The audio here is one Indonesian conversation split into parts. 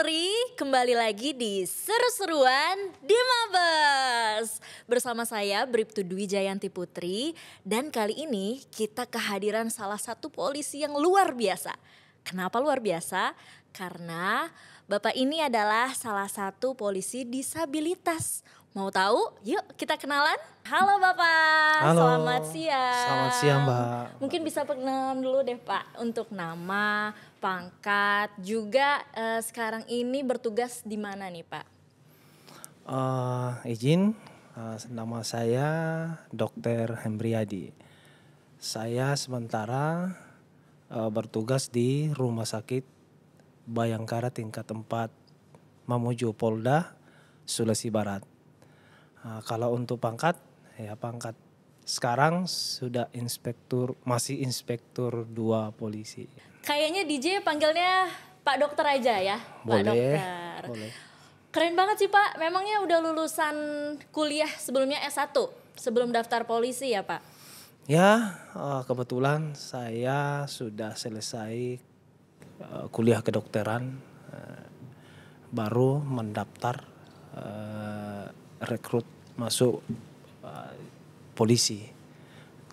Polri, kembali lagi di Seru-Seruan di Mabes. Bersama saya Bribtu Dwi Jayanti Putri dan kali ini kita kehadiran salah satu polisi yang luar biasa. Kenapa luar biasa? Karena Bapak ini adalah salah satu polisi disabilitas. Mau tahu? Yuk kita kenalan. Halo Bapak, Halo, selamat siang. selamat siang Mbak. Mungkin bisa perkenalan dulu deh Pak untuk nama, pangkat, juga sekarang ini bertugas di mana nih Pak? Nama saya Dr. Hembriadi. Saya sementara bertugas di Rumah Sakit Bayangkara tingkat 4 Mamuju, Polda, Sulawesi Barat. Kalau untuk pangkat sekarang sudah masih inspektur 2 polisi. Kayaknya DJ panggilnya Pak Dokter aja ya, Pak Dokter. Boleh. Keren banget sih Pak, memangnya udah lulusan kuliah sebelumnya S1 sebelum daftar polisi ya Pak? Ya, kebetulan saya sudah selesai kuliah kedokteran, baru mendaftar rekrut masuk polisi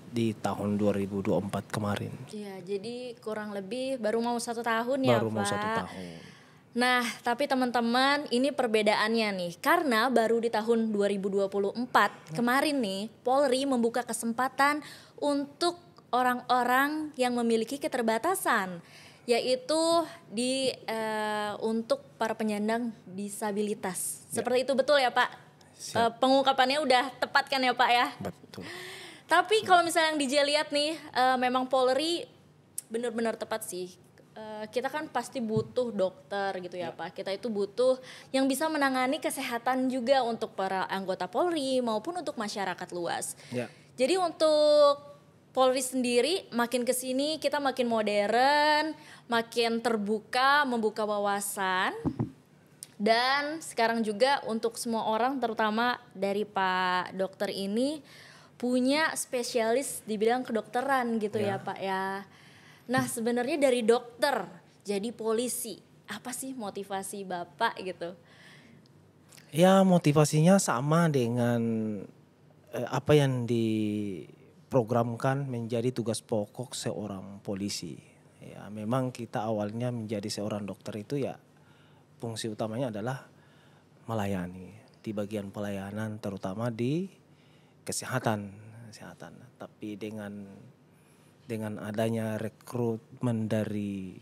di tahun 2024 kemarin. Iya, jadi kurang lebih baru mau 1 tahun ya Pak? Baru mau 1 tahun. Nah, tapi teman-teman ini perbedaannya nih. Karena baru di tahun 2024 kemarin nih Polri membuka kesempatan untuk orang-orang yang memiliki keterbatasan. Yaitu untuk para penyandang disabilitas. Seperti itu betul ya Pak? Pengungkapannya udah tepat kan ya Pak ya? Betul. Tapi kalau misalnya yang DJ lihat nih, memang Polri benar-benar tepat sih. Kita kan pasti butuh dokter gitu ya Pak. Kita itu butuh yang bisa menangani kesehatan juga untuk para anggota Polri maupun untuk masyarakat luas. Ya. Jadi untuk Polri sendiri makin kesini kita makin modern, makin terbuka, membuka wawasan. Dan sekarang juga untuk semua orang terutama dari Pak Dokter ini punya spesialis di bidang kedokteran gitu ya Pak ya. Nah sebenarnya dari dokter jadi polisi, apa sih motivasi Bapak gitu? Ya, motivasinya sama dengan apa yang diprogramkan menjadi tugas pokok seorang polisi. Ya, memang kita awalnya menjadi seorang dokter itu ya fungsi utamanya adalah melayani di bagian pelayanan terutama di kesehatan. Tapi dengan adanya rekrutmen dari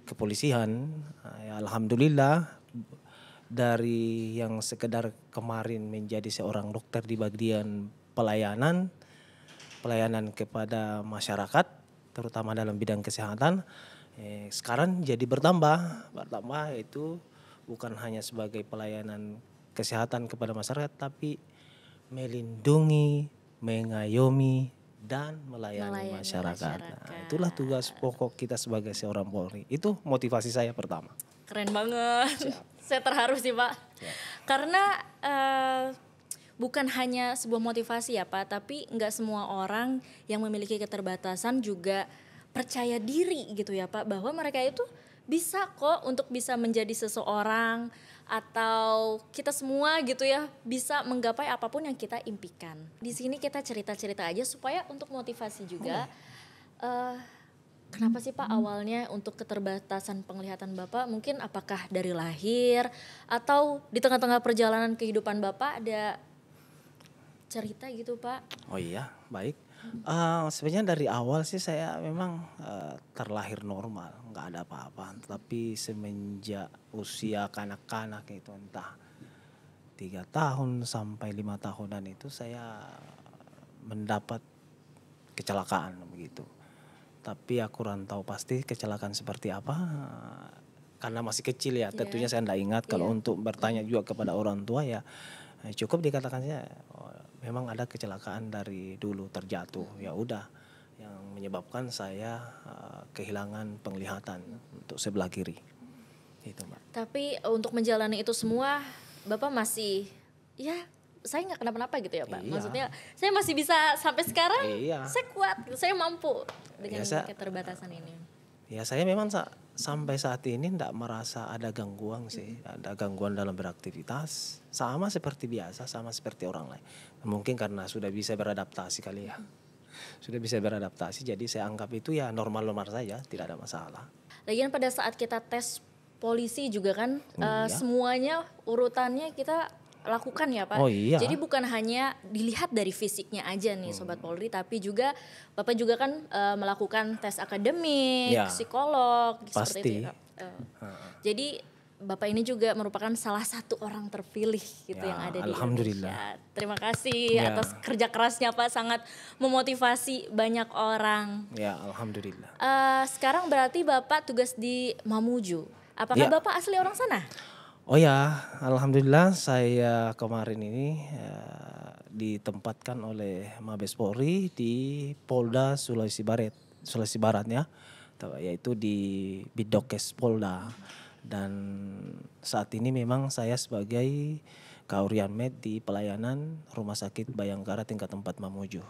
kepolisian, ya alhamdulillah dari yang sekedar kemarin menjadi seorang dokter di bagian pelayanan kepada masyarakat terutama dalam bidang kesehatan, sekarang jadi bertambah itu bukan hanya sebagai pelayanan kesehatan kepada masyarakat tapi melindungi, mengayomi dan melayani masyarakat. Nah, itulah tugas pokok kita sebagai seorang Polri. Itu motivasi saya pertama. Keren banget. Saya terharu sih Pak. Karena bukan hanya sebuah motivasi ya Pak, tapi nggak semua orang yang memiliki keterbatasan juga percaya diri gitu ya Pak, bahwa mereka itu bisa kok untuk bisa menjadi seseorang atau kita semua gitu ya bisa menggapai apapun yang kita impikan. Di sini kita cerita-cerita aja supaya untuk motivasi juga. Kenapa sih Pak awalnya untuk keterbatasan penglihatan Bapak mungkin apakah dari lahir atau di tengah-tengah perjalanan kehidupan Bapak ada cerita gitu Pak? Oh iya, baik. Sebenarnya dari awal sih saya memang terlahir normal, nggak ada apa-apa. Tapi semenjak usia kanak-kanak itu entah 3 tahun sampai 5 tahunan itu saya mendapat kecelakaan begitu. Tapi aku kurang tahu pasti kecelakaan seperti apa karena masih kecil ya. Tentunya saya tidak ingat. Kalau untuk bertanya juga kepada orang tua ya cukup dikatakan saja memang ada kecelakaan dari dulu terjatuh. Ya udah yang menyebabkan saya kehilangan penglihatan untuk sebelah kiri. Itu Mbak. Tapi untuk menjalani itu semua Bapak masih ya saya nggak kenapa-napa gitu ya Pak. Iya. Maksudnya saya masih bisa sampai sekarang. Iya. Saya kuat, saya mampu dengan Biasa, keterbatasan ini. Ya saya memang sampai saat ini tidak merasa ada gangguan sih, ada gangguan dalam beraktivitas, sama seperti biasa, sama seperti orang lain. Mungkin karena sudah bisa beradaptasi kali ya, sudah bisa beradaptasi, jadi saya anggap itu ya normal-normal saja, tidak ada masalah. Lagian pada saat kita tes polisi juga kan Iya. semuanya urutannya kita lakukan ya Pak. Oh iya. Jadi bukan hanya dilihat dari fisiknya aja nih Sobat Polri, tapi juga Bapak juga kan melakukan tes akademik, Ya, psikolog, seperti itu pasti. ya Kak. Jadi Bapak ini juga merupakan salah satu orang terpilih gitu Ya, yang ada di alhamdulillah. Indonesia. Terima kasih Ya. atas kerja kerasnya Pak, sangat memotivasi banyak orang. Ya, alhamdulillah. Sekarang berarti Bapak tugas di Mamuju. Apakah Ya. Bapak asli orang sana? Oh ya, alhamdulillah saya kemarin ini ditempatkan oleh Mabes Polri di Polda Sulawesi Barat ya, yaitu di Bidokes Polda. Dan saat ini memang saya sebagai Kaurian Med di pelayanan Rumah Sakit Bayangkara tingkat 4 Mamuju.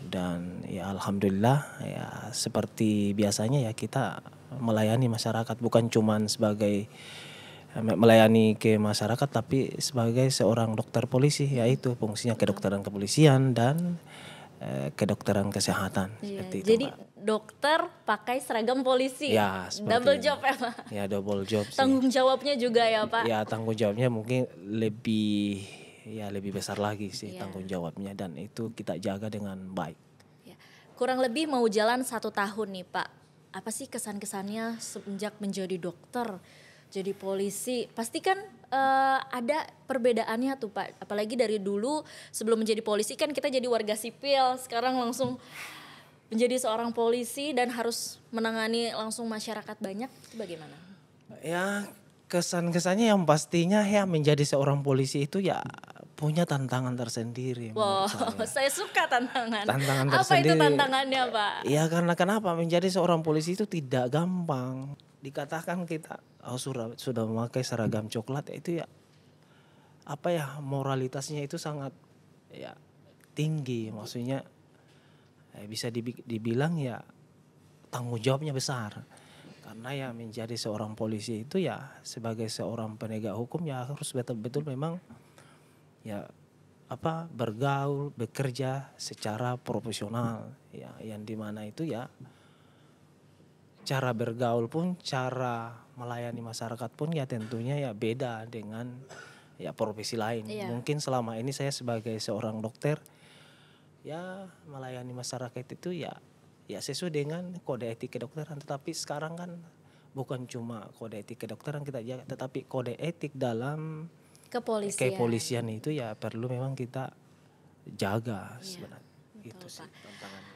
Dan ya alhamdulillah ya seperti biasanya ya kita melayani masyarakat, bukan cuman sebagai melayani ke masyarakat tapi sebagai seorang dokter polisi, yaitu fungsinya kedokteran kepolisian dan kedokteran kesehatan. Iya, Seperti itu, jadi Mbak. dokter pakai seragam polisi. Ya, seperti Double itu. job ya Pak. Ya double job sih. Tanggung jawabnya juga ya Pak. Ya tanggung jawabnya mungkin lebih besar lagi sih Iya. tanggung jawabnya, dan itu kita jaga dengan baik. Ya. Kurang lebih mau jalan 1 tahun nih Pak. Apa sih kesan-kesannya semenjak menjadi dokter, jadi polisi? Pasti kan ada perbedaannya tuh Pak. Apalagi dari dulu sebelum menjadi polisi kan kita jadi warga sipil. Sekarang langsung menjadi seorang polisi dan harus menangani langsung masyarakat banyak. Itu bagaimana? Ya kesan-kesannya yang pastinya ya menjadi seorang polisi itu ya punya tantangan tersendiri. Wow, menurut saya. saya suka tantangan. Tantangan Apa itu tersendiri. tantangannya Pak? Ya karena kenapa menjadi seorang polisi itu tidak gampang. Dikatakan kita sudah memakai seragam coklat, itu ya apa ya, moralitasnya itu sangat ya tinggi, maksudnya bisa dibilang ya tanggung jawabnya besar. Karena ya menjadi seorang polisi itu ya sebagai seorang penegak hukum ya harus betul-betul memang ya bergaul, bekerja secara profesional ya, yang dimana itu ya cara bergaul pun, cara melayani masyarakat pun ya tentunya ya beda dengan ya profesi lain. Iya. Mungkin selama ini saya sebagai seorang dokter ya melayani masyarakat itu ya sesuai dengan kode etik kedokteran, tetapi sekarang kan bukan cuma kode etik kedokteran kita jaga, tetapi kode etik dalam kepolisian itu ya perlu memang kita jaga sebenarnya. betul, Itu sih Pak. tantangannya.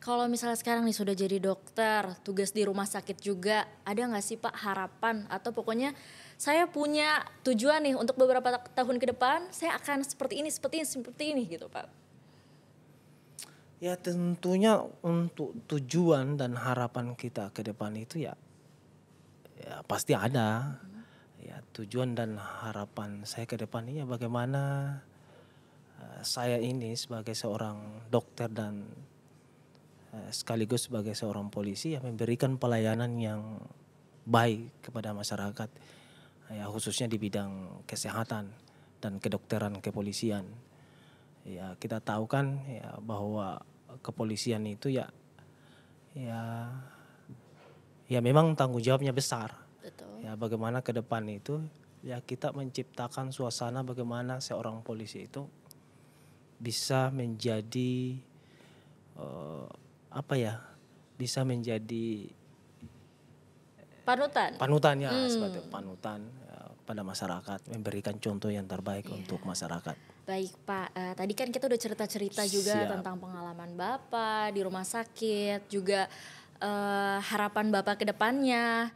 Kalau misalnya sekarang nih sudah jadi dokter, tugas di rumah sakit juga, ada nggak sih Pak harapan atau pokoknya saya punya tujuan nih untuk beberapa tahun ke depan saya akan seperti ini gitu Pak? Ya tentunya untuk tujuan dan harapan kita ke depan itu ya pasti ada. Ya tujuan dan harapan saya ke depan ini ya bagaimana saya ini sebagai seorang dokter dan sekaligus sebagai seorang polisi ya memberikan pelayanan yang baik kepada masyarakat ya, khususnya di bidang kesehatan dan kedokteran kepolisian. Ya kita tahu kan ya bahwa kepolisian itu ya memang tanggung jawabnya besar. Betul. Ya bagaimana ke depan itu ya kita menciptakan suasana bagaimana seorang polisi itu bisa menjadi bisa menjadi panutannya seperti panutan pada masyarakat, memberikan contoh yang terbaik untuk masyarakat. Baik Pak, tadi kan kita udah cerita-cerita juga Siap. tentang pengalaman Bapak di rumah sakit, juga harapan Bapak ke depannya.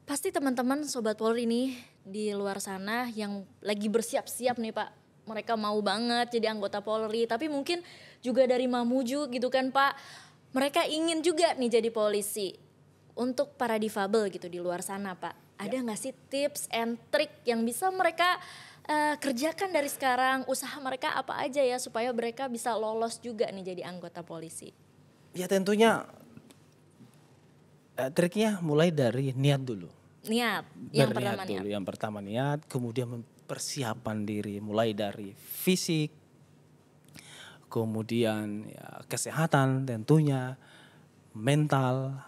Pasti teman-teman Sobat Polri nih di luar sana yang lagi bersiap-siap nih Pak, mereka mau banget jadi anggota Polri, tapi mungkin juga dari Mamuju gitu kan Pak, mereka ingin juga nih jadi polisi. Untuk para difabel gitu di luar sana Pak, ada nggak sih tips and trik yang bisa mereka kerjakan dari sekarang, usaha mereka apa aja ya supaya mereka bisa lolos juga nih jadi anggota polisi? Ya tentunya Triknya mulai dari niat dulu. Niat, yang Berniat pertama dulu. niat. Yang pertama niat, kemudian persiapan diri mulai dari fisik, kemudian ya, kesehatan tentunya, mental.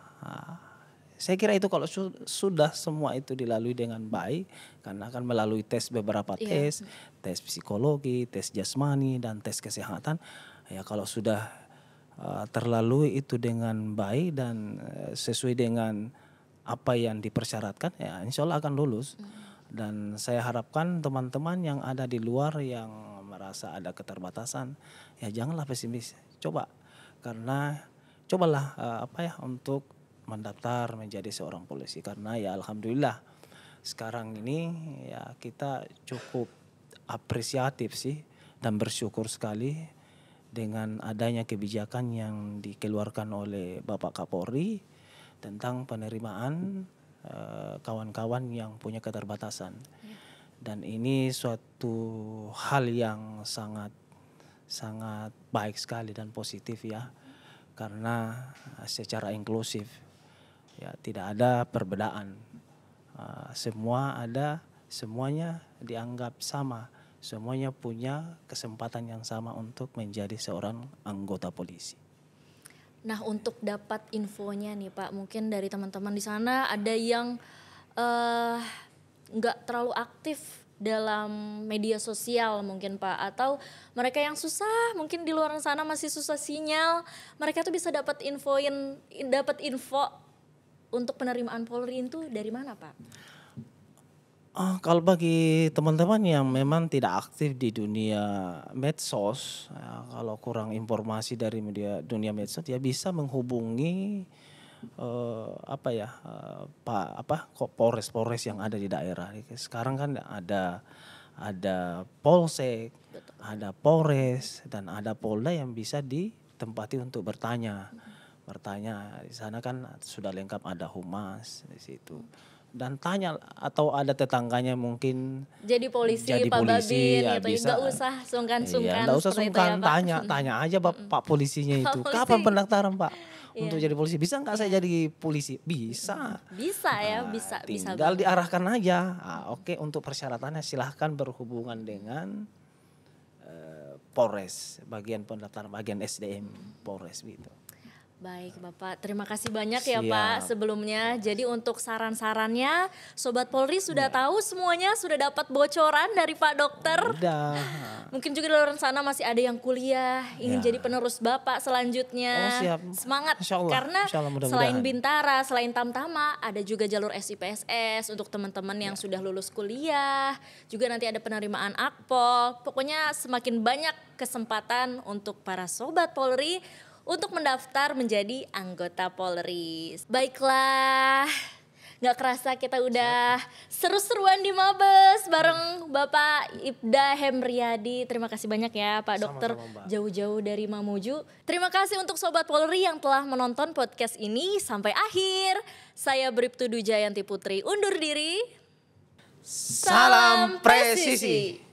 Saya kira itu kalau sudah semua itu dilalui dengan baik, karena akan melalui tes beberapa Iya. tes psikologi, tes jasmani dan tes kesehatan. Ya kalau sudah terlalui itu dengan baik dan sesuai dengan apa yang dipersyaratkan, ya insya Allah akan lulus. Dan saya harapkan teman-teman yang ada di luar yang merasa ada keterbatasan, ya janganlah pesimis. Cobalah untuk mendaftar menjadi seorang polisi, karena ya alhamdulillah sekarang ini ya kita cukup apresiatif sih dan bersyukur sekali dengan adanya kebijakan yang dikeluarkan oleh Bapak Kapolri tentang penerimaan kawan-kawan yang punya keterbatasan. Dan ini suatu hal yang sangat baik sekali dan positif ya, karena secara inklusif ya tidak ada perbedaan, semuanya dianggap sama. Semuanya punya kesempatan yang sama untuk menjadi seorang anggota polisi. Nah, untuk dapat infonya nih Pak, mungkin dari teman-teman di sana ada yang nggak terlalu aktif dalam media sosial mungkin Pak, atau mereka yang susah, mungkin di luar sana masih susah sinyal, mereka tuh bisa dapat info untuk penerimaan Polri itu dari mana Pak? Kalau bagi teman-teman yang memang tidak aktif di dunia medsos, kalau kurang informasi dari dunia medsos, ya bisa menghubungi Polres yang ada di daerah. Sekarang kan ada Polsek, ada Polres, dan ada Polda yang bisa ditempati untuk bertanya. Di sana kan sudah lengkap, ada humas di situ. Dan tanya, atau ada tetangganya mungkin jadi polisi Pak Babin ya gitu, bisa. nggak usah sungkan-sungkan. Iya, nggak usah seperti itu sungkan, ya, Pak. tanya aja Pak polisinya itu. Pak Kapan polisi. pendaftaran Pak untuk jadi polisi? Bisa nggak saya jadi polisi? Bisa. Bisa ya, bisa Tinggal banget. diarahkan aja. Oke, untuk persyaratannya silahkan berhubungan dengan Polres, bagian pendaftaran, bagian SDM Polres gitu. Baik Bapak, terima kasih banyak ya Siap. Pak sebelumnya. Jadi untuk saran-sarannya Sobat Polri sudah tahu semuanya, sudah dapat bocoran dari Pak Dokter. Udah. Mungkin juga di luar sana masih ada yang kuliah, ingin Ya. jadi penerus Bapak selanjutnya. Siap. Semangat, Insya Allah, karena insya Allah, mudah-mudahan. selain Bintara, selain Tamtama, ada juga jalur SIPSS untuk teman-teman yang sudah lulus kuliah. Juga nanti ada penerimaan Akpol. Pokoknya semakin banyak kesempatan untuk para Sobat Polri untuk mendaftar menjadi anggota Polri. Baiklah, gak kerasa kita udah seru-seruan di Mabes bareng Bapak Ibda Hemriyadi. Terima kasih banyak ya Pak Dokter, jauh-jauh dari Mamuju. Terima kasih untuk Sobat Polri yang telah menonton podcast ini sampai akhir. Saya Bribtu Dujayanti Putri undur diri. Salam presisi.